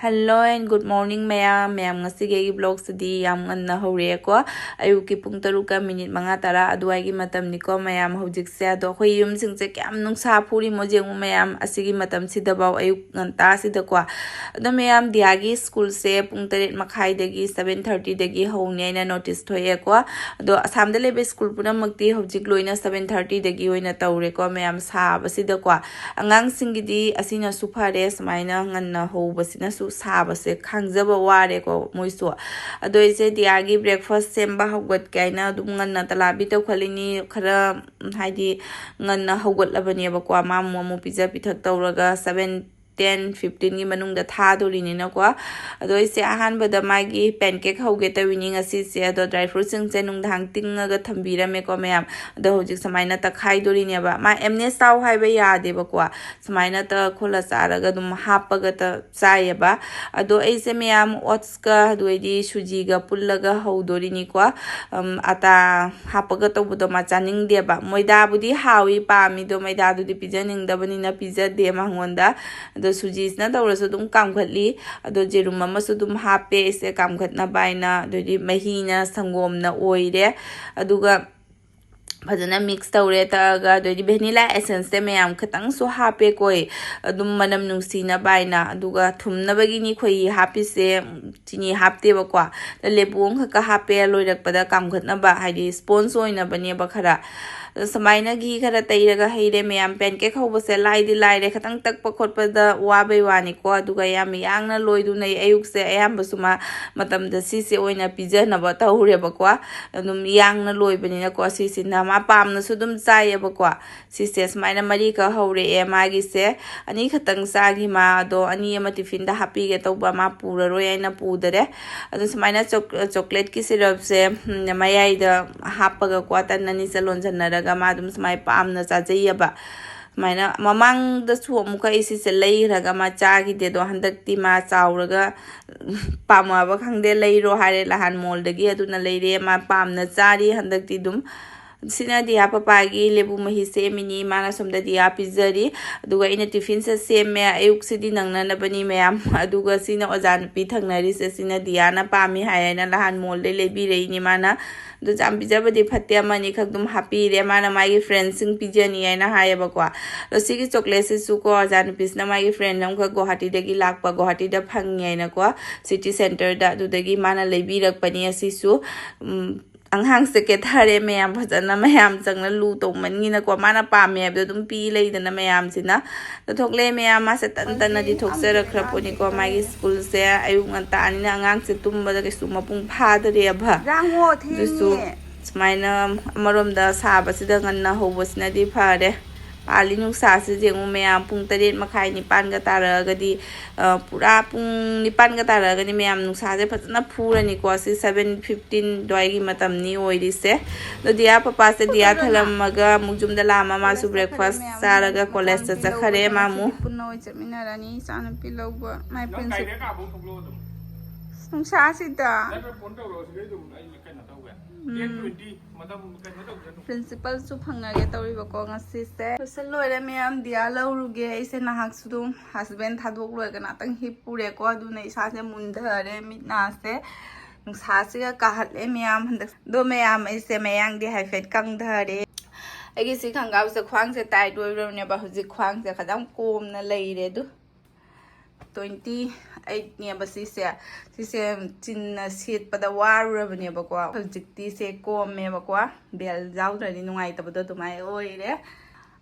Hello and good morning mayam ngasi gi vlog sidi yam nganna hore ko ayuki pung taruka minute manga tara aduai gi matam ni ko mayam hojik se ado khoi yum sing se kyam nung sa phuri mo jeng mayam asigi matam sida baw ayuk nganta sida ko ado mayam Diya gi school se pung 8 makhai dagi 7:30 dagi hone na notice thoye ko ado asam de lebe school puna makti hojik loina 7:30 dagi hoina tawre ko mayam sa basida ko angang singidi asina sufare smaina nganna ho basina sabase khangzaba ware ko moiso adoise Diyagi breakfast semba hawgat kaina dum nganna talabi to khalini khara haidi nganna hawgat labani ba kwa ma mo pizza pithak tawraga 7-10-15 gi manung da tha dorini na kwa ado ise ahan bada magi pancake hauge ta winning asi se ado dry fruit sing se nung dhang tinga ga thambira me ko mayam ado hojik samaina ta khai dorini ba ma emne saw hai ba ya de ba kwa samaina ta khola sara ga dum hapa ga ta sai ba ado ise mayam oats ka doidi suji ga pulla ga haudorini kwa ata hapa ga to budo ma chaning de ba moida budi hawi pa mi do maida du di pizza ning da bani na pizza de ma ngonda ado suji na tawrasu dum kam khatli ado jerum amasu dum hape se kam khatna baina dodi mahina sangom na oire aduga fazana mix tawre taga dodi vanilla essence te mayam khatang so hape koi adum manam nungsina baina aduga thumna bagini khoi hapi se chini hapte ba kwa lebung ka hape loirak pada kam khatna ba haidi sponsor oina bani ba khara samaina gi khara tairaga heire mayam pancake hobase laidi laire khatang takpa khotpada wabai wani ko aduga yam yangna loidu nei ayuk se ayam basuma matam da sisi oina pizza na ba tawre ba kwa adum yangna loibani na ko sisi na ma pam na su dum chai ba kwa sisi samaina mari ka hore e magi se ani khatang sa gi ma do ani ma tiffin da happy ge tawba ma pura ro yaina pudare adu samaina chocolate ki syrup se mayai da hapaga kwa tan nani salon janara ma dum smai pam na cha jayaba maina mamang da su amuka isi se lei raga ma cha gi de do handak ti ma chawraga pama ba khangde lei ro hare lahan mol dagi aduna leire ma pam na chari handak ti dum sina Diya papa gi lebu mahi se mini mana somda Diya pizzari aduga ina tiffin se seme ayuk sidi nangna na bani mayam aduga sina ojan pi thangnari se sina Diya na pami hayana lahan mol de lebi rei ni mana do jam pizza badi phatte mani khakdum happy re mana mai friend sing pizza ni aina haya ba kwa lo sigi chocolate se su ko ojan pis na mai friend nam ka Guwahati dagi lakpa Guwahati da phang aina kwa city center da du dagi mana lebi rak pani asi su anghang se ke thare mayam phajana mayam changna lu to mangi na ko mana pa me ab dum pi lei dana mayam sina to thokle mayam ma se tan tan na di thoksera khra poni ko mai school se ayu nganta ani na angang se tumba da ke su mapung pha da re ba rango the su smaina amarom da sa ba se da nganna ho bo sina di phare ali nung sa se jengu mayam pung 8 makhai nipan ga tara ga di pura pung nipan ga tara ga ni mayam nung sa se phajana phura ni ko si 7:15 doi gi matam ni oiri se do Diya papa se Diya thalam maga mujum da lama ma su breakfast sara ga college ta khare mamu punno chamina rani san piloba my principal nung sa si da principal su phangage tawriba ko ngasi se sel loire mayam Diya lauruge ise nahak sudum husband thadok loi kana tang hipure ko adu nei sa se mundhare mitna se sa se ka hatle mayam handak do mayam ise mayang di haifet kang dhare agi si khangau se khwang se tai doi ro ne ba huji khwang se khadam kom na leire du 28 ne ba si se chin na sit pada war ne ba ko hojikti se kom me ba ko bel jau thari nungai ta ba do mai oire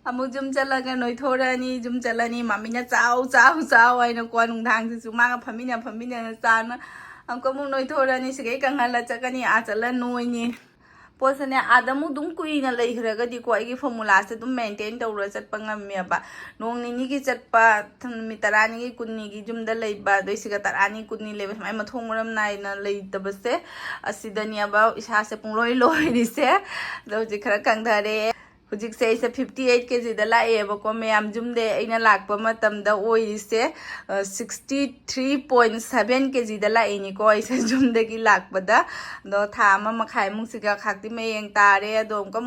amu jum chalaga noi thorani jum chalani mamina chau chau chau aina ko nung thang si su ma phamina na cha na amko mu noi thorani se kang hala chakani a chala noi ni posane adamu dum kuina leikhraga di ko igi formula se dum maintain tawra chatpa ngamme ba nong ni gi chatpa mi tarani gi kunni gi jumda leiba doisiga tarani kunni leba mai mathong ram nai na leitaba se asidania ba isa se pungloi loi ri se do ji khara kangdare hujik se 58 kg da lae ba ko mayam jumde aina lakpa matam da oi se 63.7 kg da lae ni ko isa jumde gi lakpa da do tha ma makhai mung siga khakti mayeng tare adom ka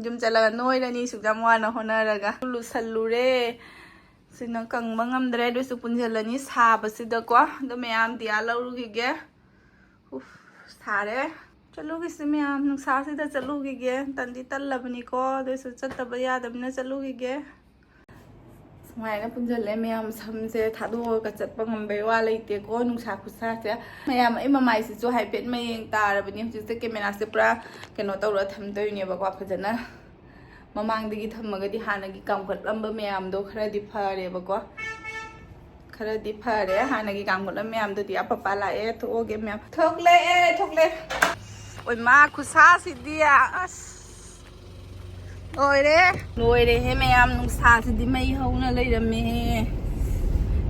jum chala noi rani sugam wana honaraga lu sallure ꯁꯤꯅ ꯀꯪꯕ ꯉꯝꯗ꯭ꯔꯦ ꯑꯗꯨꯁꯨ ꯄꯨꯟꯁꯤꯜꯂꯅꯤ ꯁꯥꯕꯁꯤꯗꯀꯣ ꯑꯗꯣ ꯃꯌꯥꯝ ꯗꯤꯌꯥ ꯂꯧꯔꯨꯈꯤꯒꯦ ꯁꯥꯔꯦ ꯆꯠꯂꯨꯈꯤꯁꯤ ꯃꯌꯥꯝ ꯅꯨꯡꯁꯥꯁꯤꯗ ꯆꯠꯂꯨꯈꯤꯒꯦ ꯇꯟꯗꯤ ꯇꯜꯂꯕꯅꯤꯀꯣ ꯑꯗꯨꯁꯨ ꯆꯠꯇꯕ ꯌꯥꯗꯕꯅꯤꯅ ꯆꯠꯂꯨꯈꯤꯒꯦ ꯁꯨꯃꯥꯏꯅ ꯄꯨꯟꯁꯤꯜꯂꯦ ꯃꯌꯥꯝ ꯁꯝꯁꯦ ꯊꯥꯗꯣꯛꯑꯒ ꯆꯠꯄ ꯉꯝꯕꯩ ꯋꯥ ꯂꯩꯇꯦꯀꯣ ꯅꯨꯡꯁꯥ ꯈꯨꯠꯁꯥꯁꯦ ꯃꯌꯥꯝ ꯑꯩ ꯃꯃꯥꯏꯁꯤꯁꯨ ꯍꯥꯏꯐꯦꯠ ꯃꯌꯦꯡ ꯇꯥꯔꯕꯅꯤ ꯍꯧꯖꯤꯛꯁꯦ ꯀꯦꯃꯦꯔꯥꯁꯦ ꯄꯨꯔꯥ ꯀꯩꯅꯣ ꯇꯧꯔꯒ ꯊꯝꯗꯣꯏꯅꯦꯕꯀꯣ ꯐꯖꯅ ꯃꯃꯥꯡꯗꯒꯤ ꯊꯝꯃꯒꯗꯤ ꯍꯥꯟꯅꯒꯤ ꯀꯥꯝꯈꯠꯂꯝꯕ ꯃꯌꯥꯝꯗꯣ ꯈꯔꯗꯤ ꯐꯔꯦꯕꯀꯣ ꯈꯔꯗꯤ ꯐꯔꯦ ꯍꯥꯟꯅꯒꯤ ꯀꯥꯝꯈꯠꯂꯝꯕ ꯃꯌꯥꯝꯗꯨꯗꯤ ꯑꯄꯄꯥ ꯂꯥꯛꯑꯦ ꯊꯣꯛꯑꯒꯦ ꯃꯌꯥꯝ ꯊꯣꯛꯂꯛꯑꯦ ꯑꯣꯏ ꯃꯥ ꯈꯨꯠꯁꯥꯁꯤꯗꯤ ꯑꯁ ꯂꯣꯏꯔꯦꯍꯦ ꯃꯌꯥꯝ ꯅꯨꯡꯁꯥꯁꯤꯗꯤ ꯃꯩ ꯍꯧꯅ ꯂꯩꯔꯝꯃꯦꯍꯦ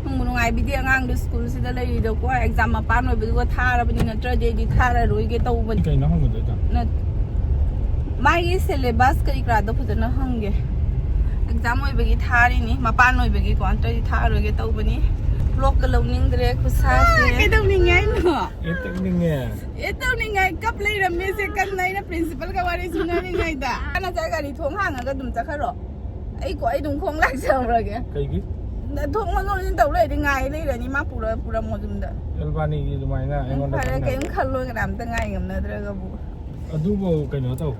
ꯅꯨꯡꯕꯨ ꯅꯨꯡꯉꯥꯏꯕꯤꯗꯦ ꯑꯉꯥꯡꯗꯣ ꯁ꯭ꯀꯨꯜꯁꯤꯗ ꯂꯩꯔꯤꯗꯣꯀꯣ ꯑꯦꯛꯖꯥꯝ ꯃꯄꯥꯟ ꯑꯣꯏꯕꯗꯨꯒ ꯊꯥꯔꯕꯅꯤ ꯅꯠꯇ꯭ꯔꯗꯤ ꯑꯩꯗꯤ ꯊꯥꯔꯔꯣꯏꯒꯦ ꯇꯧꯕꯅꯤ ꯀꯩꯅꯣ ꯍꯪꯕꯗꯨꯗ मागी सिलेबस करी करा फजन हंगे एग्जाम होइबगी थारिनी मपान होइबगी को अंतरी थारोगे तौबनी ब्लॉक लौनिंगद्रे खुसासे के दौनिंगै नो ए तौनिंगै कप ले रमे से कन नैना प्रिंसिपल का वारी सुनानिंगै दा kana जा गाड़ी थोंग हांगा दुम चखरो आई दुम खोंग लाग जरगे कईगी थोंग मगोन तौ ले दि ngai ले रनी मा पूरा मोजुम दा एल्बानी की दुमाइना एंगोंदा फरे केम खल्लो गराम त ngai ngमनद्रगा बु अदुबो कइनो तौ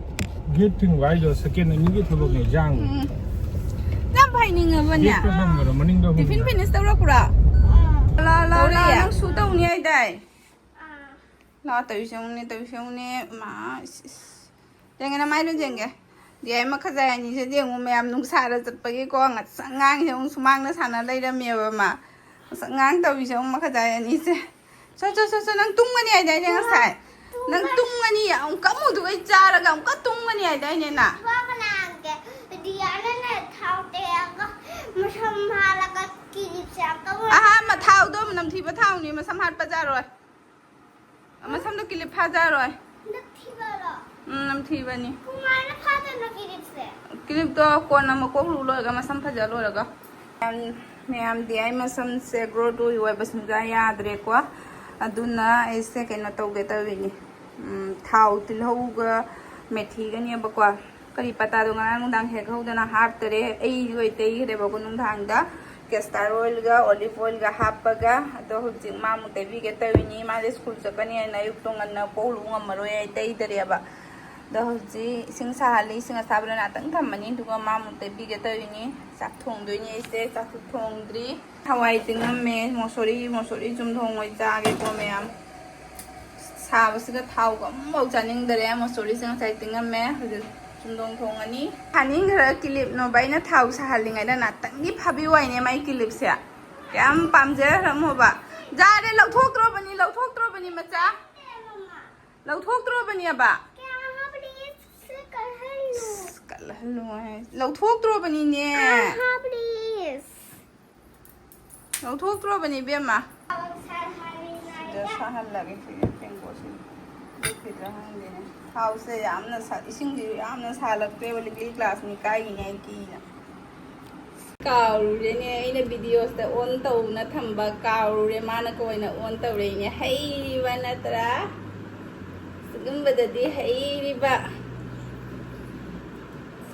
गेट थिंग वाइदो सेकेंड अनिगे थबक ने जांग नम फाइनिंग बन्या गेट हमरो मनिंग दो टिफिन फिनिश तौरा पुरा ला नंग सु तौनी आइ दाइ ला तौसौने मा जेंगे ना माइलो जेंगे दियाइ मखजाय नि से जेंगु मयाम नुंसारा चटपगे को ngang से सुमांगना साना लैरमेबा मा ngang तौइसौ मखजाय नि से सो नंग तुंगनी आइ दाइ जेंगा साइ नंग तुंगनी कमु दुगै चारगा तुंगनी आइ दाइ ने ना थाउदो नमथीबा थाउनी मसम हाट बजारोय मसम किलिप फाजारोय नमथीबनी कुमारना फाजना किलिप तो कोन मकोक लुलोगा मसम फजा लोरगा मैम दियाइ मसम से ग्रो टू होय बसमजा याद्रे को अदुना ऐसे केनो तौगे तविनी थाउ तिलहौगा मेथीगनी बको करी पता दो ngana nungdang hek hodana haptare ei goi tei reba ko nungdang da castor oil ga olive oil ga hapaga ado hujik ma mu tebi ge tawini ma de school chakani na yuk tong na polu ngamaro ei tei dareba da huji sing sahali sing asabra na tang thamani duga ma mu tebi ge tawini sak thong doini ese sak thong dri hawai tingam me mosori jum thong oi ja ge ko meam sabasiga thau ga mau chaning dare mosori sing sai tingam me Dong thong ani haning ra clip no baina thau sa halinga na tangi phabi wai ne mai clip se yam pamje ram hoba ja re lau thok tro bani macha lau thok tro bani aba kal halu hai lau thok tro bani ne lau thok tro bani be ma ja sa hal lage pengo si dekhi rahang de हाउस यामना इसिंग यामना सालक्ते वाली class में काइने कीना काउरे ने आइने वीडियोस ता ऑन तौना थंबा काउरे माना कोइना ऑन तौरे ने हैवा नत्रा सुगुंबददी हैरिबा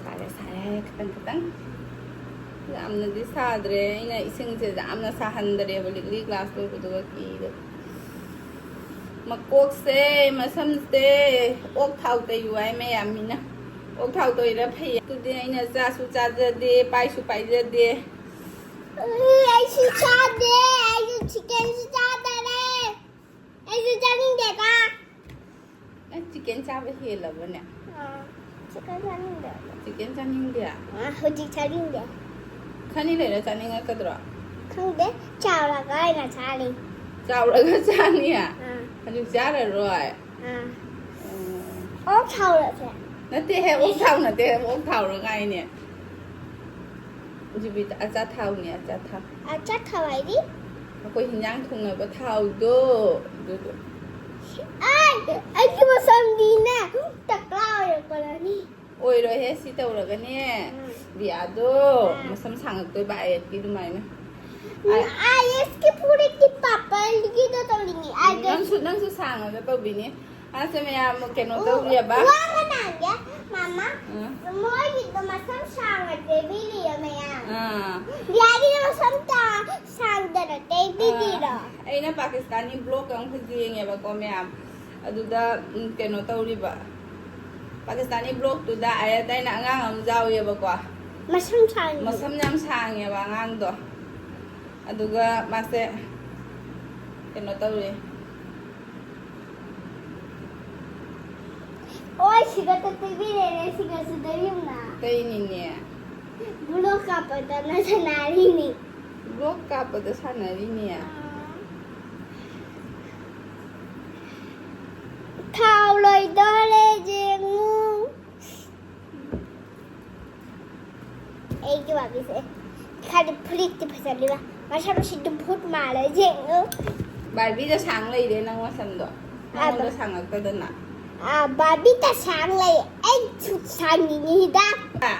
सारे खतंग यामना दि साद्रे आइना इसिंग से यामना साहंदरे वाली क्लास को दुगा की मकोक से मसम से ओक थाउ ते युआई मयामिना ओक थाउ तो इरा फै तुदि आइना जासु जाजदे पाइसु पाइजदे आइसु चादे आइसु चिकन चादरे आइसु जानिंग देगा चिकन चाबे हेलबने चिकन जानिंग दे होजि जानिंग दे खनि लेरा जानिंग कदरो खंदे चावला गाइना चाली चावला जानिया Hãy subscribe cho kênh Ghiền Mì Gõ để không bỏ lỡ những video nang su sang ga to bini ase me ya mo ke no to ya ba wa na ya mama mo yi to ma sam sang ga de bi li ya me ya Diya samta sangdara dira. Aina Pakistani blog ang pagdiyeng ko mayam. Aduda keno tawriba. Pakistani blog to da ay tay na ngang am jaw yaba ko. Masam nyam sang yaba ngang do. Aduga mase keno tawri. Oi, siga to TV re siga sudarim na. Tay ninye. Bulo ka pa na sanari ni. Blog ka pa da sanari niya. Thao lời đó lê riêng ngu. Ê cái bà bị sẽ khai được phít thì phải sao đi bà. Mà sao nó xin đụng phút mà lấy riêng ngu. Barbie da sang lay de nang wasam do. Nang da sang ak da na. Bà biết ta sáng lấy anh chút sáng như đó.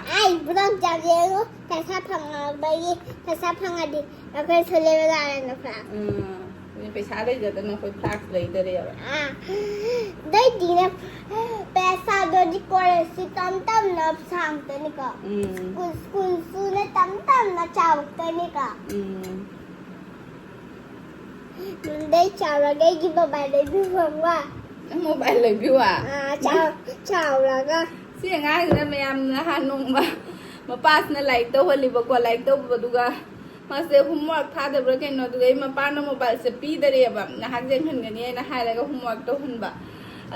Ai bữa đó chào riêng ngu. Tại sao phẳng bà đi. Tại sao phẳng đi. Nó phải xử lý ra nó phẳng. ไปช้าได้เดี๋ยวต้องไปพลักเลยเดี๋ยว ได้ดีนะแปลซาโดดิโกเรสิตั้มตั้มนะสั่งตัวนี้ก็คุณซูนะตั้มตั้มนะจ้าวตัวนี้ก็ได้จ้าวแล้วได้กินบะบายเลยพี่ฟังว่า โมบายเลยพี่ว่า จ้าวแล้วก็ เสียง่ายนะแม่ยำนะฮะนุ่งมาป้าสนะไลค์ตัวลิบกว่าไลค์ตัวบดูกาMasih homework था दे बरके no तो गई मैं पाना mobile से P दे रही है बम ना हाथ जंग हन गनी है ना हाय लगा homework तो हन बा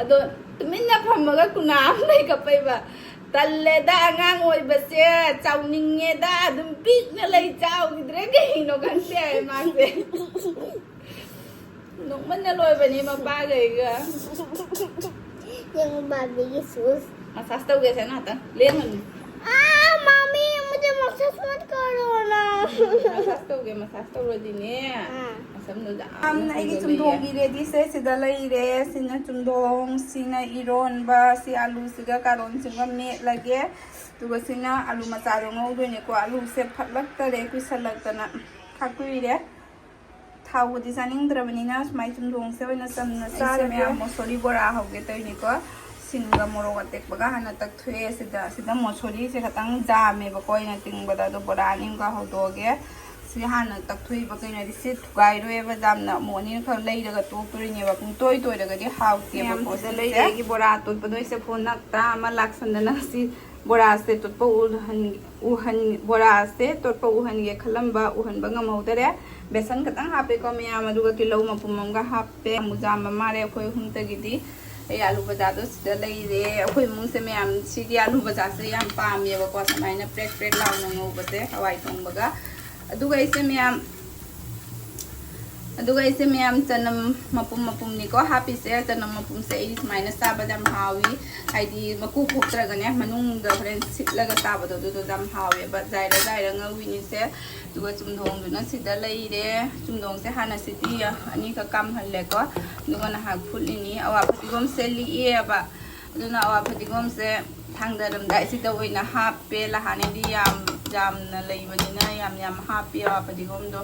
अदो तुम्हें ना फमगा कुनाम नहीं कपई बा तल्ले दा अंगांग ओय बसे चाउनिंगे दा दुम पीक न लई चाउ किधरे गई नो कंसे है मासे नुक मन न लोय बनी मैं पा गई गाยังบาบีसूस मसाज तो कैसे ना था ले मन मम्मी मुझे मसाज मत करो ना मसाज तो रोजी ने ꯑꯩꯒꯤ ꯆꯨꯝꯊꯣꯡꯒꯤ ꯔꯦꯗꯤꯁꯦ ꯁꯤꯗ ꯂꯩꯔꯦ ꯁꯤꯅ ꯆꯨꯝꯊꯣꯡ ꯁꯤꯅ ꯏꯔꯣꯟꯕ ꯁꯤ ꯑꯂꯨꯁꯤꯒ ꯀꯥꯔꯣꯟꯁꯤꯒ ꯃꯦꯠꯂꯒꯦ ꯑꯗꯨꯒ ꯁꯤꯅ ꯑꯂꯨ ꯃꯆꯥꯗꯣ ꯉꯧꯗꯣꯏꯅꯦꯀꯣ ꯑꯂꯨꯁꯦ ꯐꯠꯂꯛꯇꯔꯦ ꯀꯨꯏꯁꯜꯂꯛꯇꯅ ꯈꯥꯛꯄꯤꯔꯦ ꯊꯥꯎꯕꯨꯗꯤ ꯆꯥꯅꯤꯡꯗ꯭ꯔꯕꯅꯤꯅ ꯁꯨꯃꯥꯏ ꯆꯨꯝꯊꯣꯡꯁꯦ ꯑꯣꯏꯅ ꯆꯝꯅ ꯆꯥꯔꯒꯦ ꯃꯣꯁꯣꯔꯤ ꯕꯣꯔꯥ ꯍꯧꯒꯦ ꯇꯧꯏꯅꯤꯀꯣ ꯁꯤꯡꯒ ꯃꯣꯔꯣꯛ ꯑꯇꯦꯛꯄꯒ ꯍꯥꯟꯅ ꯇꯛꯊꯣꯛꯑꯦ ꯁꯤꯗ ꯃꯣꯁꯣꯔꯤꯁꯦ ꯈꯤꯇꯪ ꯖꯥꯝꯃꯦꯕꯀꯣ ꯑꯩꯅ ꯇꯤꯡꯕꯗ ꯑꯗꯣ ꯕꯣꯔꯥ ꯑꯅꯤꯒ ꯍꯧꯗꯣꯛꯑꯒꯦ ꯁꯤ ꯍꯥꯟꯅ ꯇꯛꯊꯣꯛꯏꯕ ꯀꯩꯅꯣꯗꯤ ꯁꯤ ꯊꯨꯒꯥꯏꯔꯣꯏꯕ ꯌꯥꯝꯅ ꯑꯃꯨꯛ ꯑꯅꯤꯔꯛ ꯈꯛ ꯂꯩꯔꯒ ꯇꯣꯛꯇꯣꯏꯅꯦꯕ ꯄꯨꯡꯇꯣꯏ ꯇꯣꯏꯔꯒꯗꯤ ꯍꯥꯎꯇꯦꯕꯀꯣ ꯁꯤꯗ ꯂꯩꯔꯦ ꯑꯩꯒꯤ ꯕꯣꯔꯥ ꯇꯣꯠꯄꯗꯣ ꯑꯩꯁꯦ ꯐꯣꯟ ꯅꯛꯇ ꯑꯃ ꯂꯥꯛꯁꯟꯗꯅ ꯁꯤ ꯕꯣꯔꯥꯁꯦ ꯇꯣꯠꯄ ꯕꯣꯔꯥꯁꯦ ꯇꯣꯠꯄ ꯎꯍꯟꯒꯦ ꯈꯜꯂꯝꯕ ꯎꯍꯟꯕ ꯉꯝꯍꯧꯗꯔꯦ ꯕꯦꯁꯟ ꯈꯛꯇꯪ ꯍꯥꯞꯄꯦꯀꯣ ꯃꯌꯥꯝ ꯑꯗꯨꯒ ꯇꯤꯜꯍꯧ ꯃꯄꯨꯝ ꯑꯃꯒ ꯍꯥꯞꯄꯦ ꯃꯨꯖꯥꯝꯕ ꯃꯥꯔꯦ ꯑꯩꯈꯣꯏ ꯑꯍꯨꯝꯇꯒꯤꯗꯤ ꯑꯩ ꯑꯂꯨ ꯕꯖꯥꯔꯗꯣ ꯁꯤꯗ ꯂꯩꯔꯦ ꯑꯩꯈꯣꯏ ꯏꯃꯨꯡꯁꯦ ꯃꯌꯥꯝ ꯁꯤꯒꯤ ꯑꯂꯨ ꯕꯖꯥꯔꯁꯦ ꯌꯥꯝ ꯄꯥꯝꯃꯦꯕꯀꯣ ꯁꯨꯃꯥꯏꯅ ꯄ꯭ꯔꯦꯛ ꯄ꯭ꯔꯦꯛ ꯂꯥꯎꯅ ꯉꯧꯕꯁꯦ ꯍꯋꯥꯏ ꯊꯣꯡꯕꯒ ꯑꯗꯨꯒ ꯑꯩꯁꯦ ꯃꯌꯥꯝ ꯆꯅꯝ ꯃꯄꯨꯝꯅꯤꯀꯣ ꯍꯥꯞꯄꯤꯁꯦ ꯆꯅꯝ ꯃꯄꯨꯝꯁꯦ ꯑꯩ ꯁꯨꯃꯥꯏꯅ ꯆꯥꯕꯗ ꯌꯥꯝ ꯍꯥꯎꯏ ꯍꯥꯏꯗꯤ ꯃꯀꯨ ꯈꯣꯛꯇ꯭ꯔꯒꯅꯦ ꯃꯅꯨꯡꯗ ꯍꯣꯔꯦꯟ ꯁꯤꯠꯂꯒ ꯆꯥꯕꯗꯣ ꯑꯗꯨꯗꯣ ꯌꯥꯝ ꯍꯥꯎꯋꯦꯕ ꯖꯥꯏꯔ ꯉꯧꯋꯤꯅꯤꯁꯦ ꯑꯗꯨꯒ ꯆꯨꯝꯊꯣꯡꯗꯨꯅ ꯁꯤꯗ ꯂꯩꯔꯦ ꯆꯨꯝꯊꯣꯡꯁꯦ ꯍꯥꯟꯅ ꯁꯤꯇꯤ ꯑꯅꯤꯈꯛ ꯀꯥꯝꯍꯜꯂꯦꯀꯣ ꯑꯗꯨꯒ ꯅꯍꯥꯛ ꯐꯨꯠꯂꯤꯅꯤ ꯑꯋꯥ ꯐꯗꯤꯒꯣꯝꯁꯦ ꯂꯤꯛꯑꯦꯕ ꯑꯗꯨꯅ ꯑꯋꯥ ꯐꯗꯤꯒꯣꯝꯁꯦ ꯊꯥꯡꯗꯔꯝꯗꯥꯏꯁꯤꯗ ꯑꯣꯏꯅ ꯍꯥꯞꯄꯦ ꯂꯍꯥꯟꯅꯗꯤ ꯌꯥꯝꯅ ꯂꯩꯕꯅꯤꯅ ꯌꯥꯝ ꯍꯥꯞꯄꯤ ꯑꯋꯥ ꯐꯗꯤꯒꯣꯝꯗꯣ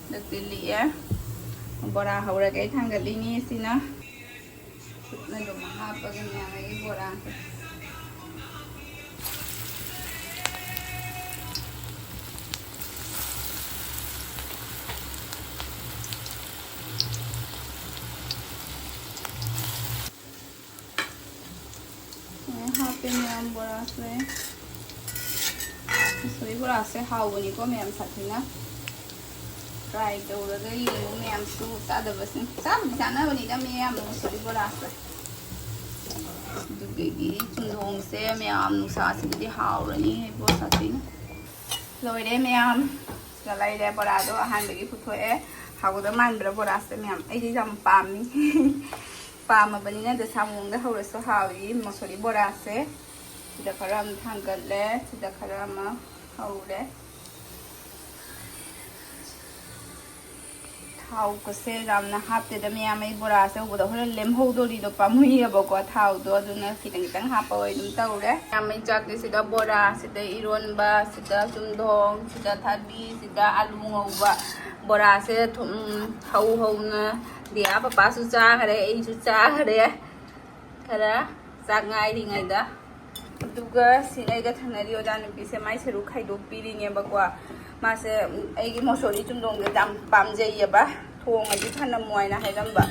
ꯍꯟꯗꯛꯇꯤ ꯂꯤꯛꯑꯦ ꯕꯣꯔꯥ ꯍꯧꯔꯒ ꯑꯩ ꯊꯥꯡꯒꯠꯂꯤꯅꯤ ꯁꯤꯅ ꯈꯨꯠꯅ ꯑꯗꯨꯝ ꯍꯥꯞꯄꯒ ꯃꯌꯥꯝ ꯑꯩꯒꯤ ꯕꯣꯔꯥꯁꯦ hape meyam borase soy borase hawani ko meyam sathina try tawraga yengu meyam su sadabasin sana bani da meyam soy borase dugegi chungong se meyam nu sa sidi hawrani he bo sathina loire meyam galai de borado ahan begi phuthoe hawda manbra borase meyam ai di jam pami पामबनिना द सामोंग द हौरसो हावी मसोरी बोरासे सिदा खराम थांगले सिदा खराम हौरे थाव कसे रामना हापते द मियाम आई बोरासे उबद होरे लेम हौदोरी दो पामुई अबको थाव दो अदुना खितंग खितंग हापवै दुम तौरे यामै चाकते सिदा बोरा सिदा इरोनबा सिदा चुमधोंग सिदा थाबी सिदा आलू ngौबा बोरासे थुम हौना Diya papa su cha khare ai su cha khare khara sa ngai di ngai da ꯑꯗꯨꯒ ꯁꯤꯅ ꯑꯩꯒ ꯊꯪꯅꯔꯤ ꯑꯣꯖꯥ ꯅꯨꯄꯤꯁꯦ ꯃꯥꯏ ꯁꯔꯨꯛ ꯈꯥꯏꯗꯣꯛꯄꯤꯔꯤꯅꯦꯕꯀꯣ ꯃꯥꯁꯦ ꯑꯩꯒꯤ ꯃꯣꯁꯣꯔꯤ ꯆꯨꯝꯗꯣꯡꯁꯦ ꯌꯥꯝ ꯄꯥꯝꯖꯩꯌꯦꯕ ꯊꯣꯡꯉꯗꯤ ꯊꯅꯝꯃꯨ ꯍꯥꯏꯅ ꯍꯥꯏꯔꯝꯕ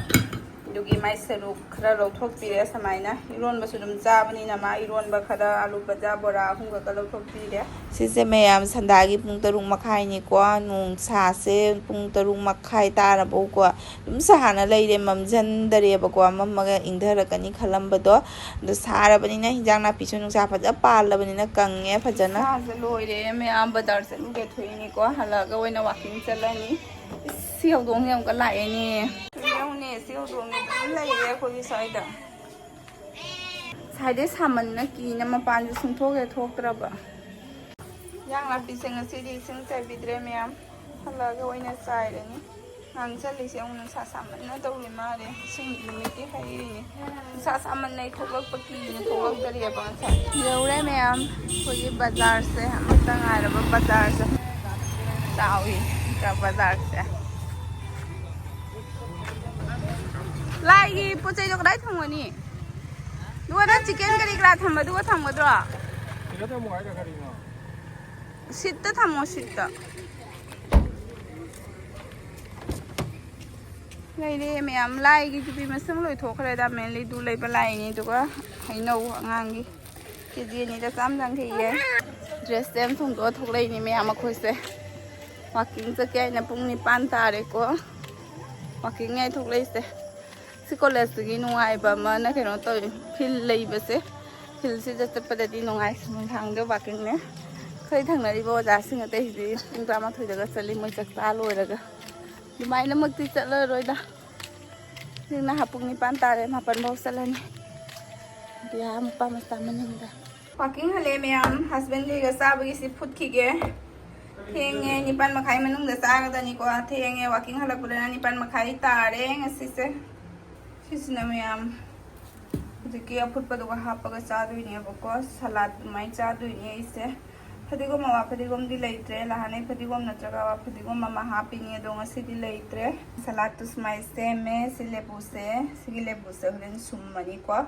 ꯑꯗꯨꯒꯤ ꯃꯥꯏ ꯁꯔꯨꯛ ꯈꯔ ꯂꯧꯊꯣꯛꯄꯤꯔꯦ ꯁꯨꯃꯥꯏꯅ ꯏꯔꯣꯟꯕꯁꯨ ꯑꯗꯨꯝ ꯆꯥꯕꯅꯤꯅ ꯃꯥ ꯏꯔꯣꯟꯕ ꯈꯔ ꯑꯂꯨ ꯕꯖꯥ ꯕꯣꯔꯥ ꯑꯍꯨꯝꯒ ꯂꯧꯊꯣꯛꯄꯤꯔꯦ ꯁꯤꯁꯦ ꯃꯌꯥꯝ ꯁꯟꯗꯥꯒꯤ ꯄꯨꯡ 6:30ꯅꯤꯀꯣ ꯅꯨꯡꯁꯥꯁꯦ ꯄꯨꯡ 6:30 ꯇꯥꯔꯕꯧꯀꯣ ꯑꯗꯨꯝ ꯁꯥꯅ ꯂꯩꯔꯦ ꯃꯝꯖꯟꯗꯔꯦꯕꯀꯣ ꯃꯝꯃꯒ ꯏꯪꯊꯔꯛꯀꯅꯤ ꯈꯜꯂꯝꯕꯗꯣ ꯑꯗꯣ ꯁꯥꯔꯕꯅꯤꯅ ꯍꯤꯟꯖꯥꯡ ꯅꯥꯄꯤꯁꯨ ꯅꯨꯡꯁꯥ ꯐꯖ ꯄꯥꯜꯂꯕꯅꯤꯅ ꯀꯪꯉꯦ ꯐꯖꯅ ꯁꯥꯁꯦ ꯂꯣꯏꯔꯦ ꯃꯌꯥꯝ ꯕꯖꯥꯔ ꯆꯠꯂꯨꯒꯦ ꯊꯣꯛꯏꯅꯤꯀꯣ ꯍꯜꯂꯛꯑꯒ ꯑꯣꯏꯅ ꯋꯥꯛꯀꯤꯡ ꯆꯠꯂꯅꯤ ꯁꯤ ꯍꯧꯗꯣꯡꯁꯦ ꯑꯃꯨꯛꯀ ꯂꯥꯛꯑꯦꯅꯦ ꯌꯦꯡꯉꯨꯅꯦ ꯁꯤ ꯍꯧꯗꯣꯡꯁꯦ ꯑꯗꯨꯝ ꯂꯩꯔꯦ ꯑꯩꯈꯣꯏꯒꯤ ꯁ꯭ꯋꯥꯏꯗ ꯁ꯭ꯋꯥꯏꯗꯩ ꯁꯥꯃꯟꯅ ꯀꯤꯅ ꯃꯄꯥꯟꯁꯨ ꯁꯨꯡꯊꯣꯛꯍꯦ ꯊꯣꯛꯇ꯭ꯔꯕ ꯌꯥꯡ ꯅꯥꯄꯤꯁꯦ ꯉꯁꯤꯗꯤ ꯏꯁꯤꯡ ꯆꯥꯏꯕꯤꯗ꯭ꯔꯦ ꯃꯌꯥꯝ ꯍꯜꯂꯛꯑꯒ ꯑꯣꯏꯅ ꯆꯥꯏꯔꯅꯤ ꯉꯥꯡ ꯆꯠꯂꯤꯁꯦ ꯑꯃꯨꯛ ꯅꯨꯡꯁꯥ ꯁꯥꯃꯟꯅ ꯇꯧꯔꯤ ꯃꯥꯜꯂꯦ ꯏꯁꯤꯡ ꯅꯨꯃꯤꯠꯇꯤ ꯍꯩꯔꯤꯅꯤ ꯅꯨꯡꯁꯥ ꯁꯥꯃꯟꯅ ꯊꯣꯛꯂꯛꯄ ꯀꯤꯅ ꯊꯣꯛꯂꯛꯇꯔꯤꯑꯕ ꯉꯁꯥꯏ ꯌꯧꯔꯦ ꯃꯌꯥꯝ ꯑꯩꯈꯣꯏꯒꯤ ꯕꯖꯥꯔꯁꯦ ꯑꯃꯇ ꯉꯥꯏꯔꯕ ꯕꯖꯥꯔꯁꯦ ꯆꯥꯎꯏ ꯕꯖꯥꯔꯁꯦ ꯂꯥꯏꯒꯤ ꯄꯣꯠ ꯆꯩꯗꯣ ꯀꯗꯥꯏ ꯊꯝꯒꯅꯤ ꯑꯗꯨꯒ ꯅꯪ ꯆꯤꯛꯀꯦꯟ ꯀꯔꯤ ꯀꯔꯥ ꯊꯝꯕꯗꯨꯒ ꯊꯝꯒꯗ꯭ꯔꯣ ꯁꯤꯠꯇ ꯊꯝꯃꯣ ꯁꯤꯠꯇ ꯂꯩꯔꯦ ꯃꯌꯥꯝ ꯂꯥꯏꯒꯤ ꯇꯨꯄꯤ ꯃꯁꯤꯡ ꯂꯣꯏꯊꯣꯛꯈ꯭ꯔꯦꯗ ꯃꯦꯟꯂꯤ ꯗꯨ ꯂꯩꯕ ꯂꯥꯛꯏꯅꯤ ꯑꯗꯨꯒ ꯍꯩꯅꯧ ꯑꯉꯥꯡꯒꯤ ꯀꯦꯖꯤ 2ꯗ 150 ꯌꯥꯏ ꯗ꯭ꯔꯦꯁ ꯁꯦꯝ ꯊꯣꯡꯗꯣꯛꯑ ꯊꯣꯛꯂꯛꯏꯅꯤ ꯃꯌꯥꯝ ꯑꯩꯈꯣꯏꯁꯦ ꯋꯥꯛꯀꯤꯡ ꯆꯠꯀꯦ ꯍꯥꯏꯅ ꯄꯨꯡ 9 ꯇꯥꯔꯦꯀꯣ ꯋꯥꯛꯀꯤꯡ ꯉꯥꯏ ꯊꯣꯛꯂꯛꯏꯁꯦ ꯁꯤ ꯀꯣꯂꯦꯖꯇꯨꯒꯤ ꯅꯨꯡꯉꯥꯏꯕ ꯑꯃꯅ ꯀꯩꯅꯣ ꯇꯧꯋꯤ ꯐꯤꯜ ꯂꯩꯕꯁꯦ ꯐꯤꯜꯁꯤꯗ ꯆꯠꯄꯗꯗꯤ ꯅꯨꯡꯉꯥꯏ ꯅꯨꯡꯗꯥꯡꯗ ꯋꯥꯛꯀꯤꯡꯅꯦ ꯑꯩꯈꯣꯏ ꯊꯪꯅꯔꯤꯕ ꯑꯣꯖꯥꯁꯤꯡ ꯑꯇꯩꯁꯤꯗꯤ ꯄꯨꯡ 12ꯗꯒ ꯆꯠꯂꯤ ꯃꯣꯏ ꯆꯥꯛꯆꯥ ꯂꯣꯏꯔꯒ ꯑꯗꯨꯃꯥꯏꯅꯃꯛꯇꯤ ꯆꯠꯂꯔꯣꯏꯗ ꯍꯧꯖꯤꯛꯅ ꯄꯨꯡ 9 ꯇꯥꯔꯦ 7 ꯐꯥꯎ ꯆꯠꯂꯅꯤ ꯗꯤꯌꯥ ꯃꯄꯥ ꯃꯆꯥ ꯃꯅꯤꯡꯗ ꯋꯥꯛꯀꯤꯡ ꯍꯜꯂꯦ ꯃꯌꯥꯝ ꯍꯁꯕꯦꯟꯒꯤꯒ ꯆꯥꯕꯒꯤꯁꯤ ꯐꯨꯠꯈꯤꯒꯦ ꯊꯦꯡꯉꯦ 9:30 ꯃꯅꯨꯡꯗ ꯆꯥꯒꯗꯅꯤꯀꯣ ꯊꯦꯡꯉꯦ ꯋꯥꯛꯀꯤꯡ ꯍꯜꯂꯛꯄꯗꯅ 9:30 ꯇꯥꯔꯦ ꯉꯁꯤꯁꯦ ꯁꯤꯁꯤꯅ ꯃꯌꯥꯝ ꯍꯧꯖꯤꯛꯀꯤ ꯑꯐꯨꯠꯄꯗꯨꯒ ꯍꯥꯞꯄꯒ ꯆꯥꯗꯣꯏꯅꯦꯕꯀꯣ ꯁꯂꯥꯗ ꯑꯗꯨꯃꯥꯏꯅ ꯆꯥꯗꯣꯏꯅꯦ ꯑꯩꯁꯦ ꯐꯗꯤꯒꯣꯝ ꯑꯋꯥ ꯐꯗꯤꯒꯣꯝꯗꯤ ꯂꯩꯇ꯭ꯔꯦ ꯂꯍꯥꯟꯅꯩ ꯐꯗꯤꯒꯣꯝ ꯅꯠꯇ꯭ꯔꯒ ꯑꯋꯥ ꯐꯗꯤꯒꯣꯝ ꯑꯃ ꯍꯥꯞꯄꯤꯅꯤ ꯑꯗꯣ ꯉꯁꯤꯗꯤ ꯂꯩꯇ꯭ꯔꯦ ꯁꯂꯥꯗꯇꯨ ꯁꯨꯃꯥꯏꯅ ꯁꯦꯝꯃꯦ ꯁꯤ ꯂꯦꯕꯨꯁꯦ ꯁꯤꯒꯤ ꯂꯦꯕꯨꯁꯦ ꯍꯣꯔꯦꯟ ꯁꯨꯝꯃꯅꯤꯀꯣ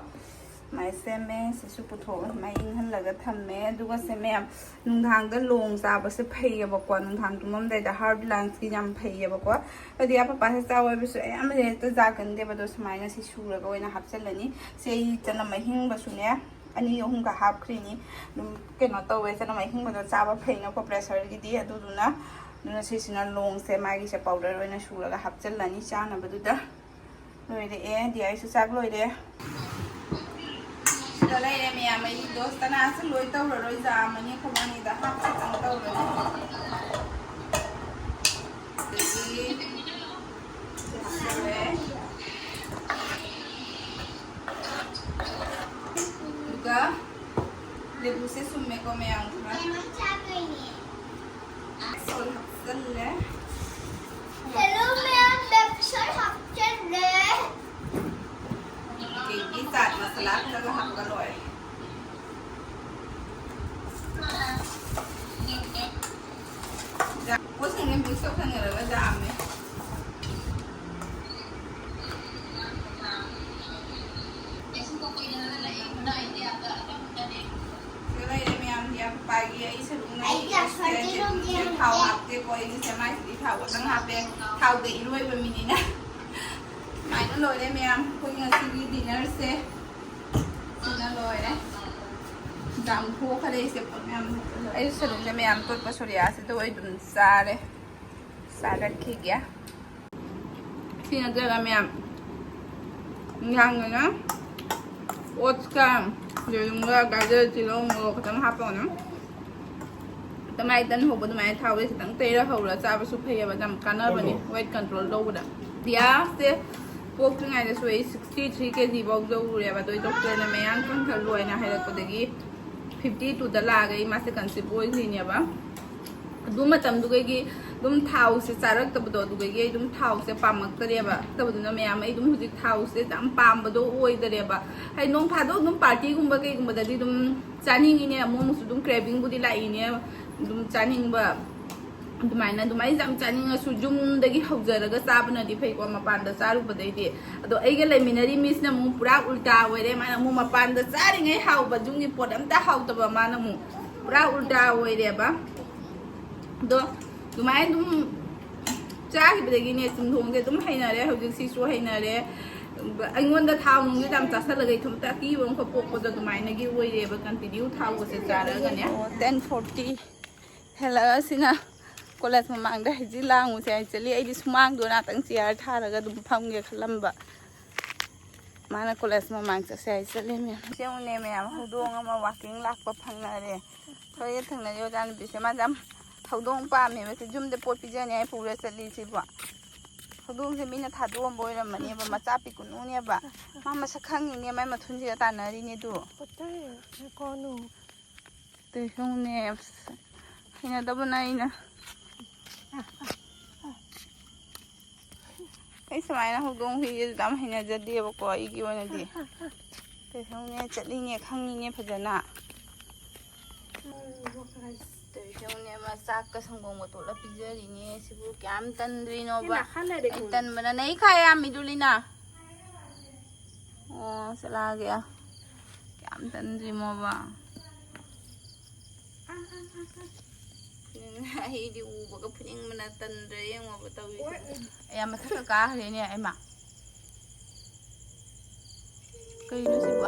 ꯁꯨꯃꯥꯏꯅ ꯁꯦꯝꯃꯦ ꯁꯤꯁꯨ ꯄꯨꯊꯣꯛꯑꯒ ꯁꯨꯃꯥꯏꯅ ꯏꯪꯍꯜꯂꯒ ꯊꯝꯃꯦ ꯑꯗꯨꯒ ꯁꯦ ꯃꯌꯥꯝ ꯅꯨꯡꯗꯥꯡꯗ ꯂꯣꯡ ꯆꯥꯕꯁꯦ ꯐꯩꯌꯦꯕꯀꯣ ꯅꯨꯡꯗꯥꯡ ꯇꯨꯝꯃꯝꯗꯥꯏꯗ ꯍꯥꯔꯠ ꯂꯪꯁꯀꯤ ꯌꯥꯝ ꯐꯩꯌꯦꯕꯀꯣ ꯑꯗꯨꯗꯤ ꯑꯄꯥꯄꯥꯁꯦ ꯆꯥꯎ ꯍꯥꯏꯕꯁꯨ ꯑꯌꯥꯝꯕꯗꯤ ꯍꯦꯛꯇ ꯆꯥꯒꯟꯗꯦꯕ ꯑꯗꯣ ꯁꯨꯃꯥꯏꯅ ꯁꯤ ꯁꯨꯔꯒ ꯑꯣꯏꯅ ꯍꯥꯞꯆꯤꯜꯂꯅꯤ ꯁꯤ ꯑꯩ ꯆꯅꯝ ꯑꯍꯤꯡꯕꯁꯨꯅꯦ 2-3ꯒ ꯍꯥꯞꯈ꯭ꯔꯤꯅꯤ ꯑꯗꯨꯝ ꯀꯩꯅꯣ ꯇꯧꯋꯦ ꯆꯅꯝ ꯑꯍꯤꯡꯕꯗꯣ ꯆꯥꯕ ꯐꯩꯅꯀꯣ ꯄ꯭ꯔꯦꯁꯔꯒꯤꯗꯤ ꯑꯗꯨꯗꯨꯅ ꯁꯤꯁꯤꯅ ꯂꯣꯡꯁꯦ ꯃꯥꯒꯤꯁꯦ ꯄꯥꯎꯗꯔ ꯑꯣꯏꯅ ꯁꯨꯔꯒ ꯍꯥꯞꯆꯤꯜꯂꯅꯤ ꯆꯥꯅꯕꯗꯨꯗ ꯂꯣꯏꯔꯛꯑꯦ ꯗꯤꯌꯥꯏꯁꯨ ꯆꯥꯛ ꯂꯣꯏꯔꯦ ꯁꯤꯗ ꯂꯩꯔꯦ ꯃꯌꯥꯝ ꯑꯩꯗꯣ ꯆꯅꯥꯁꯨ ꯂꯣꯏ ꯇꯧꯔꯔꯣꯏ ꯖꯥꯝꯃꯅꯤ ꯈꯣꯠꯂꯅꯤꯗ ꯍꯥꯞꯈꯤꯇꯪ ꯇꯧꯔꯅꯤ ꯑꯗꯒꯤ ꯍꯥꯞꯆꯜꯂꯦ ꯑꯗꯨꯒ ꯂꯦꯕꯨꯁꯦ ꯁꯨꯝꯃꯦꯀꯣ ꯃꯌꯥꯝ ꯈꯔ soul ꯍꯥꯞꯆꯜꯂꯦ Hello, ma'am. Website hapchale. ꯀꯦꯛꯀꯤ ꯆꯥꯠ ꯃꯁꯥꯂꯥ ꯈꯔꯒ ꯍꯥꯞꯄꯒ ꯂꯣꯏꯔꯦ ꯄꯣꯠꯁꯤꯡꯁꯦ ꯃꯤꯛꯁ ꯇꯧꯁꯟꯅꯔꯒ ꯖꯥꯝꯅꯦ ꯁꯤꯗ ꯂꯩꯔꯦ ꯃꯌꯥꯝ ꯌꯥꯝ ꯄꯥꯏꯒꯤ ꯑꯩ ꯁꯔꯨꯛꯅ ꯊꯥꯎ ꯍꯥꯞꯇꯦꯀꯣ ꯑꯩꯒꯤꯁꯦ ꯃꯥꯏꯁꯤꯗꯤ ꯊꯥꯎ ꯈꯛꯇꯪ ꯍꯥꯞꯄꯦ ꯊꯥꯎꯗ ꯏꯔꯣꯏꯕ ꯃꯤꯅꯤꯅ ꯁꯨꯃꯥꯏꯅ ꯂꯣꯏꯔꯦ ꯃꯌꯥꯝ ꯑꯩꯈꯣꯏ ꯉꯁꯤꯒꯤ ꯗꯤꯅꯔꯁꯦ ꯁꯤꯅ ꯂꯣꯏꯔꯦ ꯆꯥꯝꯊꯣꯛꯈ꯭ꯔꯦ ꯑꯩꯁꯦ ꯄꯣꯠ ꯃꯌꯥꯝ ꯑꯩ ꯁꯔꯨꯛꯁꯦ ꯃꯌꯥꯝ ꯇꯣꯠꯄ ꯁꯣꯔꯤꯌꯥꯁꯤꯗ ꯑꯩ ꯑꯗꯨꯝ ꯆꯥꯔꯦ ꯆꯥꯔꯛꯈꯤꯒꯦ ꯁꯤ ꯅꯠꯇ꯭ꯔꯒ ꯃꯌꯥꯝ ꯏꯟꯖꯥꯡꯗꯅ ꯑꯣꯠꯁꯀ ꯌꯦꯔꯨꯝꯒ ꯒꯥꯖꯔ ꯇꯤꯜꯍꯧ ꯃꯣꯔꯣꯛ ꯈꯛꯇꯪ ꯍꯥꯞꯄꯒꯅ ꯇꯃꯥꯏ ꯇꯟ ꯍꯧꯕ ꯑꯗꯨꯃꯥꯏꯅ ꯊꯥꯎꯗꯩ ꯈꯤꯇꯪ ꯇꯩꯔ ꯍꯧꯔ ꯆꯥꯕꯁꯨ ꯐꯩꯌꯦꯕ ꯌꯥꯝ ꯀꯥꯟꯅꯕꯅꯤ ꯋꯦꯠ ꯀꯟꯇ꯭ꯔꯣꯜ ꯇꯧꯕꯗ ꯗꯤꯌꯥꯁꯦ ꯄꯣꯛꯇ꯭ꯔꯤꯉꯩꯗꯁꯨ ꯑꯩ 63 kg ꯐꯥꯎ ꯌꯧꯔꯨꯔꯦꯕ ꯑꯗꯣ ꯗꯣꯛꯇꯔꯅ ꯃꯌꯥꯝ ꯀꯪꯊꯠꯂꯨ ꯍꯥꯏꯅ ꯍꯥꯏꯔꯛꯄꯗꯒꯤ 52ꯗ ꯂꯥꯛꯑꯒ ꯑꯩ ꯃꯥꯁꯦ ꯀꯟꯁꯤꯞ ꯑꯣꯏꯈ꯭ꯔꯤꯅꯦꯕ ꯑꯗꯨ ꯃꯇꯝꯗꯨꯒꯤ ꯑꯗꯨꯝ ꯊꯥꯎꯁꯦ ꯆꯥꯔꯛꯇꯕꯗꯣ ꯑꯗꯨꯗꯒꯤ ꯑꯩ ꯑꯗꯨꯝ ꯊꯥꯎꯁꯦ ꯄꯥꯝꯃꯛꯇꯔꯦꯕ ꯇꯕꯗꯨꯅ ꯃꯌꯥꯝ ꯑꯩ ꯑꯗꯨꯝ ꯍꯧꯖꯤꯛ ꯊꯥꯎꯁꯦ ꯌꯥꯝ ꯄꯥꯝꯕꯗꯣ ꯑꯣꯏꯗꯔꯦꯕ ꯍꯥꯏ ꯅꯣꯡ ꯐꯥꯗꯣꯛ ꯑꯗꯨꯝ ꯄꯥꯔꯇꯤꯒꯨꯝꯕ ꯀꯩꯒꯨꯝꯕꯗꯗꯤ ꯑꯗꯨꯝ ꯆꯥꯅꯤꯡꯉꯤꯅꯦ ꯑꯃꯨꯛꯁꯨ ꯑꯗꯨꯝ ꯀ꯭ꯔꯦꯚꯤꯡꯕꯨꯗꯤ ꯂꯥꯛꯏꯅꯦ ꯑꯗꯨꯝ ꯆꯥꯅꯤꯡꯕ ꯑꯗꯨꯃꯥꯏꯅ ꯌꯥꯝ ꯆꯥꯅꯤꯡꯉꯁꯨ ꯌꯨꯝꯗꯒꯤ ꯍꯧꯖꯔꯒ ꯆꯥꯕꯅꯗꯤ ꯐꯩꯀꯣ ꯃꯄꯥꯟꯗ ꯆꯥꯔꯨꯕꯗꯩꯗꯤ ꯑꯗꯣ ꯑꯩꯒ ꯂꯩꯃꯤꯟꯅꯔꯤ ꯃꯤꯁꯤꯅ ꯑꯃꯨꯛ ꯄꯨꯔꯥ ꯎꯜꯇꯥ ꯑꯣꯏꯔꯦ ꯃꯥꯅ ꯑꯃꯨꯛ ꯃꯄꯥꯟꯗ ꯆꯥꯔꯤꯉꯩ ꯍꯥꯎꯕ ꯌꯨꯝꯒꯤ ꯄꯣꯠ ꯑꯝꯇ ꯍꯥꯎꯇꯕ ꯃꯥꯅ ꯑꯃꯨꯛ ꯄꯨꯔꯥ ꯎꯜꯇꯥ ꯑꯣꯏꯔꯦꯕ ꯑꯗꯣ ꯑꯗꯨꯃꯥꯏꯅ ꯑꯗꯨꯝ ꯆꯥꯈꯤꯕꯗꯒꯤꯅꯦ ꯆꯨꯝꯊꯣꯡꯁꯦ ꯑꯗꯨꯝ ꯍꯩꯅꯔꯦ ꯍꯧꯖꯤꯛꯁꯤꯁꯨ ꯍꯩꯅꯔꯦ ꯑꯩꯉꯣꯟꯗ ꯊꯥꯎ ꯅꯨꯡꯁꯦ ꯌꯥꯝ ꯆꯥꯁꯤꯜꯂꯒ ꯏꯊꯣꯝꯇ ꯑꯀꯤꯕ ꯑꯃꯈꯛ ꯄꯣꯛꯄꯗꯣ ꯑꯗꯨꯃꯥꯏꯅꯒꯤ ꯑꯣꯏꯔꯦꯕ ꯀꯟꯇꯤꯅ꯭ꯌꯨ ꯊꯥꯎꯒꯁꯦ ꯆꯥꯔꯒꯅꯦ 10:40 ꯍꯦꯜꯂꯛꯑꯁꯤꯅ ꯀꯣꯂꯦꯖ ꯃꯃꯥꯡꯗ ꯍꯩꯖꯤꯛ ꯂꯥꯡꯉꯨꯁꯦ ꯍꯥꯏ ꯆꯠꯂꯤ ꯑꯩꯗꯤ ꯁꯨꯃꯥꯡꯗꯣ ꯉꯥꯛꯇꯪ ꯆꯤꯌꯥꯔ ꯊꯥꯔꯒ ꯑꯗꯨꯝ ꯐꯝꯒꯦ ꯈꯜꯂꯝꯕ ꯃꯥꯅ ꯀꯣꯂꯦꯖ ꯃꯃꯥꯡ ꯆꯠꯁꯦ ꯍꯥꯏ ꯆꯠꯂꯤ ꯃꯌꯥꯝ ꯁꯦꯡꯅꯦ ꯃꯌꯥꯝ ꯍꯧꯗꯣꯡ ꯑꯃ ꯋꯥꯛꯀꯤꯡ ꯂꯥꯛꯄ ꯐꯪꯅꯔꯦ ꯊꯣꯏꯒ ꯊꯦꯡꯅꯔꯤ ꯑꯣꯖꯥ ꯅꯨꯄꯤꯁꯦ ꯃꯥꯁꯦ ꯌꯥꯝ ꯍꯧꯗꯣꯡ ꯄꯥꯝꯃꯦꯕ ꯌꯨꯝꯗ ꯄꯣꯠ ꯄꯤꯖꯅꯤ ꯍꯥꯏ ꯄꯨꯔ ꯆꯠꯂꯤꯁꯤꯕꯣ ꯍꯧꯗꯣꯡꯁꯦ ꯃꯤꯅ ꯊꯥꯗꯣꯛꯑꯝꯕ ꯑꯣꯏꯔꯝꯃꯅꯦꯕ ꯃꯆꯥ ꯄꯤꯛꯀꯨꯅꯨꯅꯦꯕ ꯃꯥ ꯃꯁꯛ ꯈꯪꯉꯤꯅꯦ ꯃꯥꯏ ꯃꯊꯨꯟꯁꯤꯒ ꯇꯥꯟꯅꯔꯤꯅꯦ ꯑꯗꯨ ꯇꯨꯏꯁꯨꯡꯅꯦ ꯍꯩꯅꯗꯕꯅ ꯑꯩ ꯁꯨꯃꯥꯏꯅ ꯍꯧꯗꯣꯡ ꯍꯨꯏꯁꯦ ꯌꯥꯝ ꯍꯩꯅꯖꯗꯦꯕꯀꯣ ꯑꯩꯒꯤ ꯑꯣꯏꯅꯗꯤ ꯇꯨꯏꯁꯨꯡꯅꯦ ꯆꯠꯂꯤꯅꯦ ꯈꯪꯉꯤꯅꯦ ꯐꯖꯅ ꯇꯨꯏꯁꯨꯡꯅꯦ ꯃꯥ ꯆꯥꯛꯀ ꯁꯪꯒꯣꯝꯒ ꯇꯣꯠꯂ ꯄꯤꯖꯔꯤꯅꯦ ꯁꯤꯕꯨ ꯀꯌꯥꯝ ꯇꯟꯗ꯭ꯔꯤꯅꯣꯕ ꯑꯩ ꯇꯟꯕꯅ ꯅꯩ ꯈꯥꯌꯥꯝꯃꯤꯗꯨꯂꯤꯅ ꯑꯣ ꯆꯠꯂꯛꯑꯒꯦ ꯀꯌꯥꯝ ꯇꯟꯗ꯭ꯔꯤꯃꯣꯕ ꯑꯩꯗꯤ ꯎꯕꯒ ꯐꯨꯅꯤꯡꯕꯅ ꯇꯟꯗ꯭ꯔꯦ ꯌꯦꯡꯉꯣꯕ ꯇꯧꯔꯤꯁꯦ ꯑꯩ ꯃꯊꯛꯀ ꯀꯥꯈ꯭ꯔꯦꯅꯦ ꯑꯩꯃ ꯀꯩꯅꯣ ꯁꯤꯕꯣ